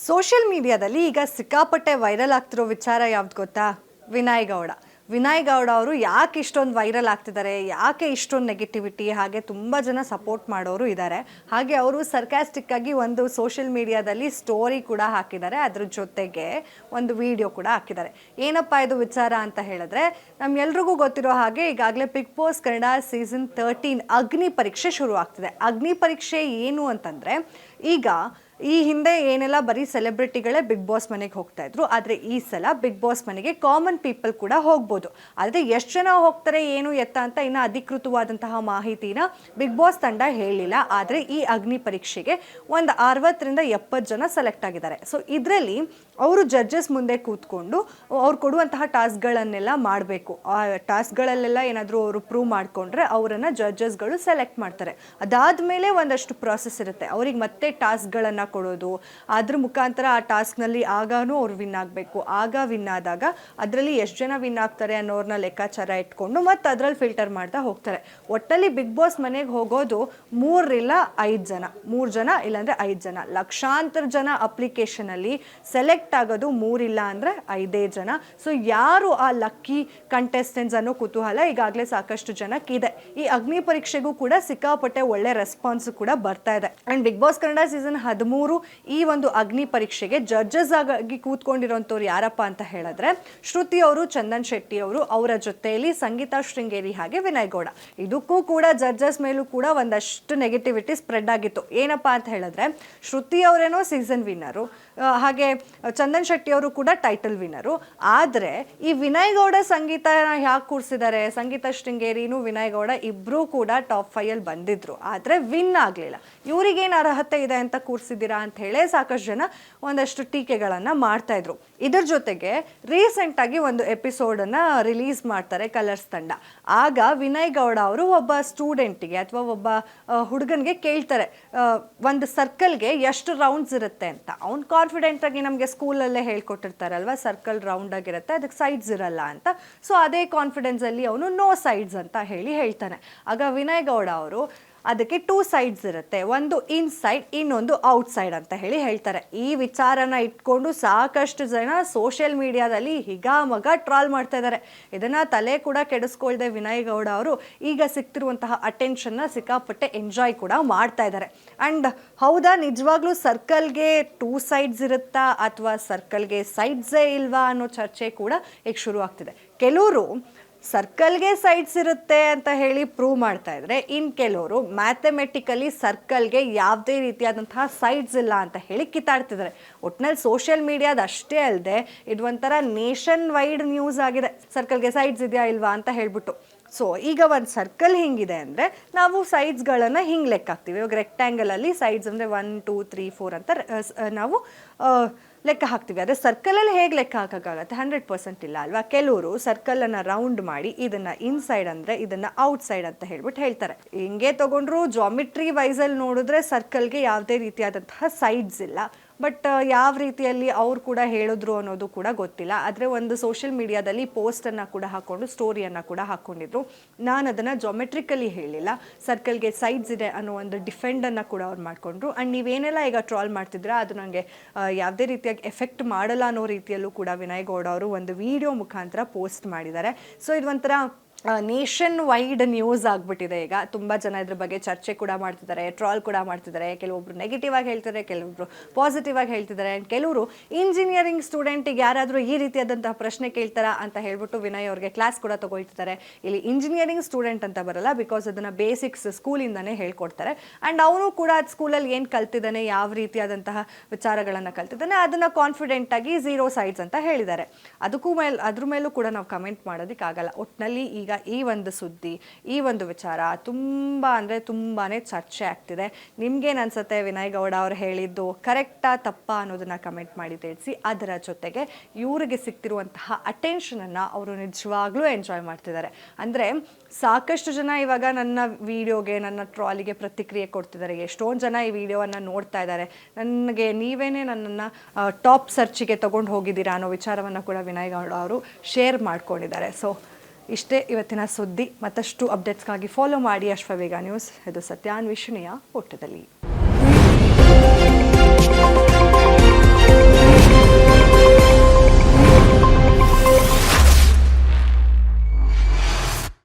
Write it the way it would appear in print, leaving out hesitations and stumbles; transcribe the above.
Social ಮೀಡಿಯಾದಲ್ಲಿ ಈಗ ಸಿಕ್ಕಾಪಟ್ಟೆ ವೈರಲ್ ಆಗ್ತಿರೋ ವಿಚಾರ ಯಾವ್ದು ಗೊತ್ತಾ? ವಿನಯ್ ಗೌಡ ಅವರು ಯಾಕೆ ಇಷ್ಟೊಂದು ವೈರಲ್ ಆಗ್ತಿದ್ದಾರೆ, ಯಾಕೆ ಇಷ್ಟೊಂದು ನೆಗೆಟಿವಿಟಿ, ಹಾಗೆ ತುಂಬ ಜನ ಸಪೋರ್ಟ್ ಮಾಡೋರು ಇದ್ದಾರೆ. ಹಾಗೆ ಅವರು ಸರ್ಕ್ಯಾಸ್ಟಿಕ್ ಆಗಿ ಒಂದು ಸೋಷಿಯಲ್ ಮೀಡಿಯಾದಲ್ಲಿ ಸ್ಟೋರಿ ಕೂಡ ಹಾಕಿದ್ದಾರೆ, ಅದ್ರ ಜೊತೆಗೆ ಒಂದು ವಿಡಿಯೋ ಕೂಡ ಹಾಕಿದ್ದಾರೆ. ಏನಪ್ಪ ಇದು ವಿಚಾರ ಅಂತ ಹೇಳಿದ್ರೆ, ನಮ್ಗೆಲ್ರಿಗೂ ಗೊತ್ತಿರೋ ಹಾಗೆ ಈಗಾಗಲೇ ಬಿಗ್ ಬಾಸ್ ಕನ್ನಡ ಸೀಸನ್ 13 ಅಗ್ನಿ ಪರೀಕ್ಷೆ ಶುರು ಆಗ್ತಿದೆ. ಅಗ್ನಿ ಪರೀಕ್ಷೆ ಏನು ಅಂತಂದರೆ, ಈಗ ಈ ಹಿಂದೆ ಏನೆಲ್ಲ ಬರೀ ಸೆಲೆಬ್ರಿಟಿಗಳೇ ಬಿಗ್ ಬಾಸ್ ಮನೆಗೆ ಹೋಗ್ತಾ ಇದ್ರು, ಆದರೆ ಈ ಸಲ ಬಿಗ್ ಬಾಸ್ ಮನೆಗೆ ಕಾಮನ್ ಪೀಪಲ್ ಕೂಡ ಹೋಗ್ಬೋದು. ಆದರೆ ಎಷ್ಟು ಜನ ಹೋಗ್ತಾರೆ ಏನು ಎತ್ತ ಅಂತ ಇನ್ನು ಅಧಿಕೃತವಾದಂತಹ ಮಾಹಿತಿನ ಬಿಗ್ ಬಾಸ್ ತಂಡ ಹೇಳಿಲ್ಲ. ಆದರೆ ಈ ಅಗ್ನಿ ಪರೀಕ್ಷೆಗೆ ಒಂದು 60-70 ಜನ ಸೆಲೆಕ್ಟ್ ಆಗಿದ್ದಾರೆ. ಸೊ ಇದರಲ್ಲಿ ಅವರು ಜಡ್ಜಸ್ ಮುಂದೆ ಕೂತ್ಕೊಂಡು ಅವ್ರು ಕೊಡುವಂತಹ ಟಾಸ್ಕ್ಗಳನ್ನೆಲ್ಲ ಮಾಡಬೇಕು. ಆ ಟಾಸ್ಕ್ಗಳಲ್ಲೆಲ್ಲ ಏನಾದರೂ ಅವರು ಪ್ರೂವ್ ಮಾಡಿಕೊಂಡ್ರೆ ಅವರನ್ನು ಜಡ್ಜಸ್ಗಳು ಸೆಲೆಕ್ಟ್ ಮಾಡ್ತಾರೆ. ಅದಾದಮೇಲೆ ಒಂದಷ್ಟು ಪ್ರಾಸೆಸ್ ಇರುತ್ತೆ, ಅವ್ರಿಗೆ ಮತ್ತೆ ಟಾಸ್ಕ್ಗಳನ್ನು ಕೊಡೋದು, ಅದ್ರ ಮುಖಾಂತರ ಆ ಟಾಸ್ಕ್ನಲ್ಲಿ ಆಗಾನು ಅವ್ರು ವಿನ್ ಆಗಬೇಕು. ಆಗ ವಿನ್ ಆದಾಗ ಅದರಲ್ಲಿ ಎಷ್ಟು ಜನ ವಿನ್ ಆಗ್ತಾರೆ ಅನ್ನೋರನ್ನ ಲೆಕ್ಕಾಚಾರ ಇಟ್ಕೊಂಡು ಮತ್ತೆ ಅದರಲ್ಲಿ ಫಿಲ್ಟರ್ ಮಾಡ್ತಾ ಹೋಗ್ತಾರೆ. ಒಟ್ಟಲ್ಲಿ ಬಿಗ್ ಬಾಸ್ ಮನೆಗೆ ಹೋಗೋದು 3 ಜನ ಇಲ್ಲಾಂದರೆ 5 ಜನ. ಲಕ್ಷಾಂತರ ಜನ ಅಪ್ಲಿಕೇಶನಲ್ಲಿ ಸೆಲೆಕ್ಟ್ ಆಗೋದು 3 ಇಲ್ಲ ಅಂದರೆ 5 ಜನ. ಸೊ ಯಾರು ಆ ಲಕ್ಕಿ ಕಂಟೆಸ್ಟೆಂಟ್ಸ್ ಅನ್ನೋ ಕುತೂಹಲ ಈಗಾಗಲೇ ಸಾಕಷ್ಟು ಜನಕ್ಕಿದೆ. ಈ ಅಗ್ನಿ ಪರೀಕ್ಷೆಗೂ ಕೂಡ ಸಿಕ್ಕಾಪಟ್ಟೆ ಒಳ್ಳೆ ರೆಸ್ಪಾನ್ಸ್ ಕೂಡ ಬರ್ತಾ ಇದೆ. And big boss Kannada season 13 ಈ ಒಂದು ಅಗ್ನಿ ಪರೀಕ್ಷೆಗೆ ಜಡ್ಜಸ್ ಆಗಿ ಕೂತ್ಕೊಂಡಿರೋಂಥವ್ರು ಯಾರಪ್ಪ ಅಂತ ಹೇಳಿದ್ರೆ, ಶ್ರುತಿ ಅವರು, ಚಂದನ್ ಶೆಟ್ಟಿ ಅವರು, ಅವರ ಜೊತೆಯಲ್ಲಿ ಸಂಗೀತಾ ಶೃಂಗೇರಿ ಹಾಗೆ ವಿನಯ್ ಗೌಡ. ಇದಕ್ಕೂ ಕೂಡ ಜಡ್ಜಸ್ ಮೇಲೂ ಕೂಡ ಒಂದಷ್ಟು ನೆಗೆಟಿವಿಟಿ ಸ್ಪ್ರೆಡ್ ಆಗಿತ್ತು. ಏನಪ್ಪ ಅಂತ ಹೇಳಿದ್ರೆ, ಶ್ರುತಿ ಅವರೇನೋ ಸೀಸನ್ ವಿನ್ನರು, ಹಾಗೆ ಚಂದನ್ ಶೆಟ್ಟಿ ಅವರು ಕೂಡ ಟೈಟಲ್ ವಿನ್ನರು. ಆದರೆ ಈ ವಿನಯ್ ಗೌಡ ಸಂಗೀತನ ಯಾಕೆ ಕೂರಿಸಿದ್ದಾರೆ? ಸಂಗೀತಾ ಶೃಂಗೇರಿನೂ ವಿನಯ್ ಗೌಡ ಇಬ್ಬರೂ ಕೂಡ ಟಾಪ್ 5 ಬಂದಿದ್ರು, ಆದರೆ ವಿನ್ ಆಗಲಿಲ್ಲ. ಇವರಿಗೇನು ಅರ್ಹತೆ ಇದೆ ಅಂತ ಕೂರಿಸಿದ್ದೀರಾ ಅಂತ ಹೇಳಿ ಸಾಕಷ್ಟು ಜನ ಒಂದಷ್ಟು ಟೀಕೆಗಳನ್ನು ಮಾಡ್ತಾ ಇದ್ರು. ಇದ್ರ ಜೊತೆಗೆ ರೀಸೆಂಟಾಗಿ ಒಂದು ಎಪಿಸೋಡನ್ನು ರಿಲೀಸ್ ಮಾಡ್ತಾರೆ ಕಲರ್ಸ್ ತಂಡ. ಆಗ ವಿನಯ್ ಗೌಡ ಅವರು ಒಬ್ಬ ಸ್ಟೂಡೆಂಟಿಗೆ ಅಥವಾ ಒಬ್ಬ ಹುಡುಗನಿಗೆ ಕೇಳ್ತಾರೆ, ಒಂದು ಸರ್ಕಲ್ಗೆ ಎಷ್ಟು ರೌಂಡ್ಸ್ ಇರುತ್ತೆ ಅಂತ. ಅವ್ನು ಕಾನ್ಫಿಡೆಂಟಾಗಿ, ನಮಗೆ ಸ್ಕೂಲಲ್ಲೇ ಹೇಳ್ಕೊಟ್ಟಿರ್ತಾರಲ್ವ, ಸರ್ಕಲ್ ರೌಂಡ್ ಆಗಿರುತ್ತೆ, ಅದಕ್ಕೆ ಸೈಡ್ಸ್ ಇರಲ್ಲ ಅಂತ. ಸೊ ಅದೇ ಕಾನ್ಫಿಡೆನ್ಸಲ್ಲಿ ಅವನು ನೋ ಸೈಡ್ಸ್ ಅಂತ ಹೇಳ್ತಾನೆ. ಆಗ ವಿನಯ್ ಗೌಡ ಅವರು ಅದಕ್ಕೆ 2 ಸೈಡ್ಸ್ ಇರುತ್ತೆ, ಒಂದು ಇನ್ಸೈಡ್, ಇನ್ನೊಂದು ಔಟ್ಸೈಡ್ ಅಂತ ಹೇಳ್ತಾರೆ. ಈ ವಿಚಾರನ ಇಟ್ಕೊಂಡು ಸಾಕಷ್ಟು ಜನ ಸೋಷಿಯಲ್ ಮೀಡಿಯಾದಲ್ಲಿ ಹಿಗಾಮಗ ಟ್ರಾಲ್ ಮಾಡ್ತಾ ಇದ್ದಾರೆ. ಇದನ್ನು ತಲೆ ಕೂಡ ಕೆಡಿಸ್ಕೊಳ್ದೆ ವಿನಯ್ ಗೌಡ ಅವರು ಈಗ ಸಿಗ್ತಿರುವಂತಹ ಅಟೆನ್ಷನ್ನ ಸಿಕ್ಕಾಪಟ್ಟೆ ಎಂಜಾಯ್ ಕೂಡ ಮಾಡ್ತಾ ಇದ್ದಾರೆ. ಆ್ಯಂಡ್ ಹೌದಾ, ನಿಜವಾಗ್ಲೂ ಸರ್ಕಲ್ಗೆ 2 ಸೈಡ್ಸ್ ಇರುತ್ತಾ ಅಥವಾ ಸರ್ಕಲ್ಗೆ ಸೈಡ್ಸೇ ಇಲ್ವಾ ಅನ್ನೋ ಚರ್ಚೆ ಕೂಡ ಈಗ ಶುರು ಆಗ್ತಿದೆ. ಕೆಲವರು ಸರ್ಕಲ್ಗೆ ಸೈಡ್ಸ್ ಇರುತ್ತೆ ಅಂತ ಹೇಳಿ ಪ್ರೂವ್ ಮಾಡ್ತಾ ಇದ್ರೆ, ಇನ್ನು ಕೆಲವರು ಮ್ಯಾಥಮೆಟಿಕಲಿ ಸರ್ಕಲ್ಗೆ ಯಾವುದೇ ರೀತಿಯಾದಂತಹ ಸೈಡ್ಸ್ ಇಲ್ಲ ಅಂತ ಹೇಳಿ ಕಿತ್ತಾಡ್ತಿದ್ದಾರೆ. ಒಟ್ಟಿನಲ್ಲಿ ಸೋಷಿಯಲ್ ಮೀಡಿಯಾದ ಅಷ್ಟೇ ಅಲ್ಲದೆ ಇದು ಒಂಥರ ನೇಷನ್ ವೈಡ್ ನ್ಯೂಸ್ ಆಗಿದೆ, ಸರ್ಕಲ್ಗೆ ಸೈಡ್ಸ್ ಇದೆಯಾ ಇಲ್ವಾ ಅಂತ ಹೇಳ್ಬಿಟ್ಟು. ಸೊ ಈಗ ಒಂದು ಸರ್ಕಲ್ ಹಿಂಗಿದೆ ಅಂದರೆ ನಾವು ಸೈಡ್ಸ್ಗಳನ್ನು ಹಿಂಗೆ ಲೆಕ್ಕ ಹಾಕ್ತೀವಿ. ಇವಾಗ ರೆಕ್ಟ್ಯಾಂಗಲಲ್ಲಿ ಸೈಡ್ಸ್ ಅಂದರೆ 1 2 3 4 ಅಂತ ನಾವು ಲೆಕ್ಕ ಹಾಕ್ತೀವಿ. ಆದರೆ ಸರ್ಕಲಲ್ಲಿ ಹೇಗೆ ಲೆಕ್ಕ ಹಾಕೋಕ್ಕಾಗತ್ತೆ? 100% ಇಲ್ಲ ಅಲ್ವಾ? ಕೆಲವರು ಸರ್ಕಲನ್ನು ರೌಂಡ್ ಮಾಡಿ ಇದನ್ನು ಇನ್ಸೈಡ್ ಅಂದರೆ ಇದನ್ನು ಔಟ್ಸೈಡ್ ಅಂತ ಹೇಳ್ತಾರೆ. ಹಿಂಗೆ ತೊಗೊಂಡ್ರು ಜಾಮಿಟ್ರಿ ವೈಸಲ್ಲಿ ನೋಡಿದ್ರೆ ಸರ್ಕಲ್ಗೆ ಯಾವುದೇ ರೀತಿಯಾದಂತಹ ಸೈಡ್ಸ್ ಇಲ್ಲ. ಬಟ್ ಯಾವ ರೀತಿಯಲ್ಲಿ ಅವ್ರು ಕೂಡ ಹೇಳಿದ್ರು ಅನ್ನೋದು ಕೂಡ ಗೊತ್ತಿಲ್ಲ. ಆದರೆ ಒಂದು ಸೋಷಿಯಲ್ ಮೀಡಿಯಾದಲ್ಲಿ ಪೋಸ್ಟನ್ನು ಕೂಡ ಹಾಕ್ಕೊಂಡು ಸ್ಟೋರಿಯನ್ನು ಕೂಡ ಹಾಕ್ಕೊಂಡಿದ್ರು. ನಾನು ಅದನ್ನು ಜಾಮೆಟ್ರಿಕಲಿ ಹೇಳಿಲ್ಲ, ಸರ್ಕಲ್ಗೆ ಸೈಡ್ಸ್ ಇದೆ ಅನ್ನೋ ಒಂದು ಡಿಫೆಂಡನ್ನು ಕೂಡ ಅವ್ರು ಮಾಡಿಕೊಂಡ್ರು. ಆ್ಯಂಡ್ ನೀವೇನೆಲ್ಲ ಈಗ ಟ್ರಾಲ್ ಮಾಡ್ತಿದ್ರೆ ಅದು ನನಗೆ ಯಾವುದೇ ರೀತಿಯಾಗಿ ಎಫೆಕ್ಟ್ ಮಾಡಲ್ಲ ಅನ್ನೋ ರೀತಿಯಲ್ಲೂ ಕೂಡ ವಿನಯ್ ಗೌಡ ಅವರು ಒಂದು ವಿಡಿಯೋ ಮುಖಾಂತರ ಪೋಸ್ಟ್ ಮಾಡಿದ್ದಾರೆ. ಸೊ ಇದು ಒಂಥರ ನೇಷನ್ ವೈಡ್ ನ್ಯೂಸ್ ಆಗಿಬಿಟ್ಟಿದೆ. ಈಗ ತುಂಬ ಜನ ಇದ್ರ ಬಗ್ಗೆ ಚರ್ಚೆ ಕೂಡ ಮಾಡ್ತಿದ್ದಾರೆ, ಟ್ರಾಲ್ ಕೂಡ ಮಾಡ್ತಿದ್ದಾರೆ. ಕೆಲವೊಬ್ರು ನೆಗೆಟಿವ್ ಆಗಿ ಹೇಳ್ತಾರೆ, ಕೆಲವೊಬ್ರು ಪಾಸಿಟಿವ್ ಆಗಿ ಹೇಳ್ತಿದ್ದಾರೆ. ಆ್ಯಂಡ್ ಕೆಲವರು ಇಂಜಿನಿಯರಿಂಗ್ ಸ್ಟೂಡೆಂಟಿಗೆ ಯಾರಾದರೂ ಈ ರೀತಿಯಾದಂತಹ ಪ್ರಶ್ನೆ ಕೇಳ್ತಾರಾ ಅಂತ ಹೇಳ್ಬಿಟ್ಟು ವಿನಯ್ ಅವ್ರಿಗೆ ಕ್ಲಾಸ್ ಕೂಡ ತೊಗೊಳ್ತಿದ್ದಾರೆ. ಇಲ್ಲಿ ಇಂಜಿನಿಯರಿಂಗ್ ಸ್ಟೂಡೆಂಟ್ ಅಂತ ಬರಲ್ಲ, ಬಿಕಾಸ್ ಅದನ್ನು ಬೇಸಿಕ್ಸ್ ಸ್ಕೂಲಿಂದನೇ ಹೇಳ್ಕೊಡ್ತಾರೆ. ಆ್ಯಂಡ್ ಅವನು ಕೂಡ ಅದು ಸ್ಕೂಲಲ್ಲಿ ಏನು ಕಲ್ತಿದ್ದಾನೆ, ಯಾವ ರೀತಿಯಾದಂತಹ ವಿಚಾರಗಳನ್ನು ಕಲ್ತಿದ್ದಾನೆ, ಅದನ್ನು ಕಾನ್ಫಿಡೆಂಟಾಗಿ 0 ಸೈಡ್ಸ್ ಅಂತ ಹೇಳಿದ್ದಾರೆ. ಅದ್ರ ಮೇಲೂ ಕೂಡ ನಾವು ಕಮೆಂಟ್ ಮಾಡೋದಕ್ಕಾಗಲ್ಲ. ಒಟ್ಟಿನಲ್ಲಿ ಈಗ ಈ ಒಂದು ಸುದ್ದಿ, ಈ ಒಂದು ವಿಚಾರ ತುಂಬ ಅಂದರೆ ತುಂಬಾ ಚರ್ಚೆ ಆಗ್ತಿದೆ. ನಿಮ್ಗೇನು ಅನ್ಸುತ್ತೆ? ವಿನಯ್ ಗೌಡ ಅವ್ರು ಹೇಳಿದ್ದು ಕರೆಕ್ಟಾ ತಪ್ಪಾ ಅನ್ನೋದನ್ನ ಕಮೆಂಟ್ ಮಾಡಿ ತಿಳಿಸಿ. ಅದರ ಜೊತೆಗೆ ಇವರಿಗೆ ಸಿಗ್ತಿರುವಂತಹ ಅಟೆನ್ಷನನ್ನು ಅವರು ನಿಜವಾಗ್ಲೂ ಎಂಜಾಯ್ ಮಾಡ್ತಿದ್ದಾರೆ. ಅಂದರೆ ಸಾಕಷ್ಟು ಜನ ಇವಾಗ ನನ್ನ ವಿಡಿಯೋಗೆ, ನನ್ನ ಟ್ರಾಲಿಗೆ ಪ್ರತಿಕ್ರಿಯೆ ಕೊಡ್ತಿದ್ದಾರೆ. ಎಷ್ಟೊಂದು ಜನ ಈ ವಿಡಿಯೋವನ್ನು ನೋಡ್ತಾ ಇದ್ದಾರೆ. ನೀವೇನೇ ನನ್ನನ್ನು ಟಾಪ್ ಸರ್ಚಿಗೆ ತೊಗೊಂಡು ಹೋಗಿದ್ದೀರಾ ಅನ್ನೋ ವಿಚಾರವನ್ನು ಕೂಡ ವಿನಯ್ ಗೌಡ ಅವರು ಶೇರ್ ಮಾಡ್ಕೊಂಡಿದ್ದಾರೆ. ಸೊ ಇಷ್ಟೇ ಇವತ್ತಿನ ಸುದ್ದಿ. ಮತ್ತಷ್ಟು ಅಪ್ಡೇಟ್ಸ್ಗಾಗಿ ಫಾಲೋ ಮಾಡಿ ಅಶ್ವವೇಗ ನ್ಯೂಸ್. ಇದು ಸತ್ಯಾನ್ವೇಷಣೆಯ ಓಟದಲ್ಲಿ.